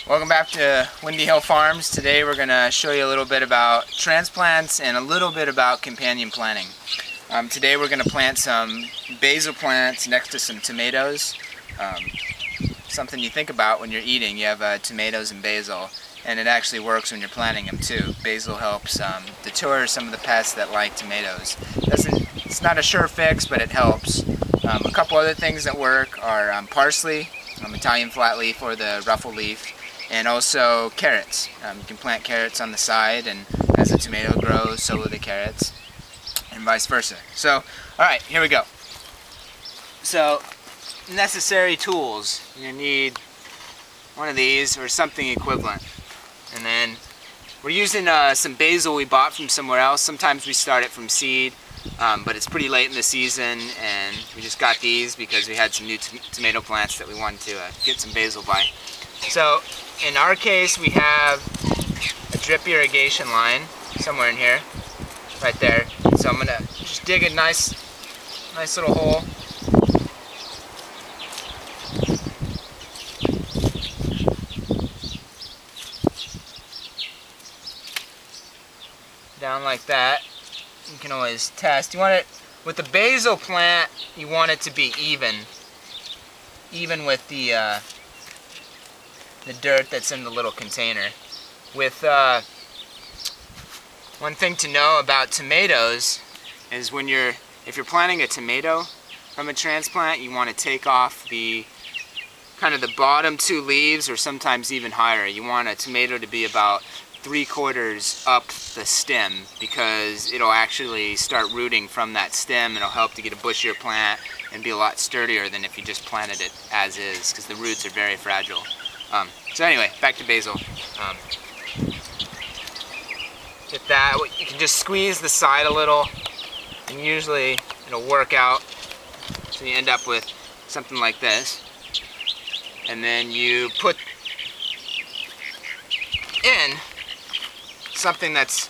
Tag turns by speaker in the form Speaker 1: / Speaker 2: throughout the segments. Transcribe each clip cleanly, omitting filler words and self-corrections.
Speaker 1: Welcome back to Windy Hill Farms. Today we're going to show you a little bit about transplants and a little bit about companion planting. Today we're going to plant some basil plants next to some tomatoes. Something you think about when you're eating. You have tomatoes and basil, and it actually works when you're planting them too. Basil helps deter some of the pests that like tomatoes. It's not a sure fix, but it helps. A couple other things that work are parsley, Italian flat leaf or the ruffle leaf, and also carrots. You can plant carrots on the side, and as the tomato grows, so will the carrots, and vice versa. So, alright, here we go. So, necessary tools. You need one of these or something equivalent. And then, we're using some basil we bought from somewhere else. Sometimes we start it from seed, but it's pretty late in the season, and we just got these because we had some new tomato plants that we wanted to get some basil by. So, in our case, we have a drip irrigation line somewhere in here, right there. So I'm gonna just dig a nice little hole. Down like that. You can always test. You want it with the basil plant. You want it to be even with the dirt that's in the little container. With one thing to know about tomatoes is if you're planting a tomato from a transplant, you want to take off the bottom two leaves, or sometimes even higher. You want a tomato to be about 3/4 up the stem, because it'll actually start rooting from that stem. It'll help to get a bushier plant and be a lot sturdier than if you just planted it as is, because the roots are very fragile. So anyway, back to basil. Get that. You can just squeeze the side a little, and usually it'll work out. So you end up with something like this. And then you put in something that's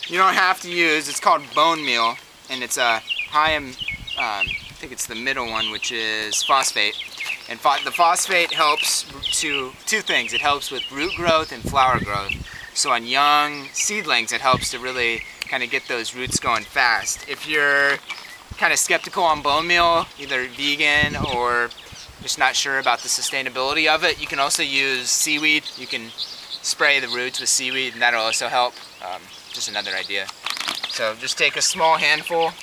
Speaker 1: you don't have to use. It's called bone meal, and it's a high in, I think it's the middle one, which is phosphate. And the phosphate helps two things. It helps with root growth and flower growth. So on young seedlings, it helps to really kind of get those roots going fast. If you're kind of skeptical on bone meal, either vegan or just not sure about the sustainability of it, you can also use seaweed. You can spray the roots with seaweed, and that'll also help. Just another idea. So just take a small handful,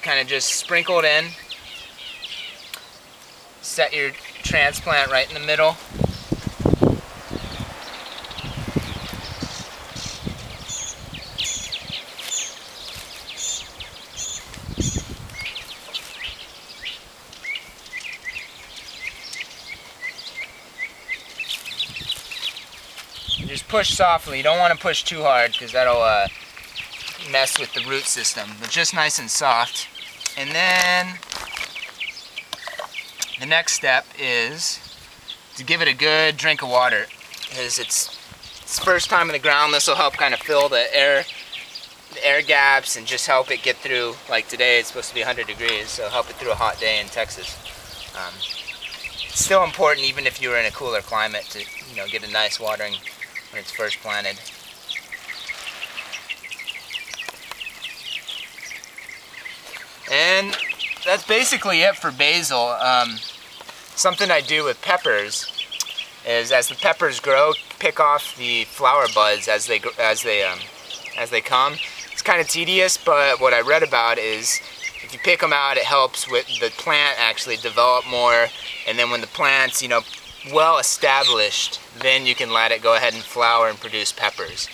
Speaker 1: kind of just sprinkle it in. Set your transplant right in the middle. And just push softly. You don't want to push too hard, because that'll mess with the root system, but just nice and soft. And then the next step is to give it a good drink of water, because it's first time in the ground. This will help kind of fill the air gaps and just help it get through. Like today, it's supposed to be 100 degrees, so help it through a hot day in Texas. It's still important, even if you're in a cooler climate, to get a nice watering when it's first planted. And that's basically it for basil. Something I do with peppers is, as the peppers grow, pick off the flower buds as they come. It's kind of tedious, but what I read about is if you pick them out, it helps with the plant actually develop more. And then when the plant's well established, then you can let it go ahead and flower and produce peppers.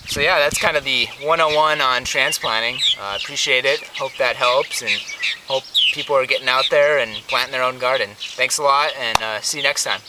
Speaker 1: So yeah, that's kind of the 101 on transplanting. Appreciate it. Hope that helps, and hope people are getting out there and planting their own garden. Thanks a lot, and see you next time.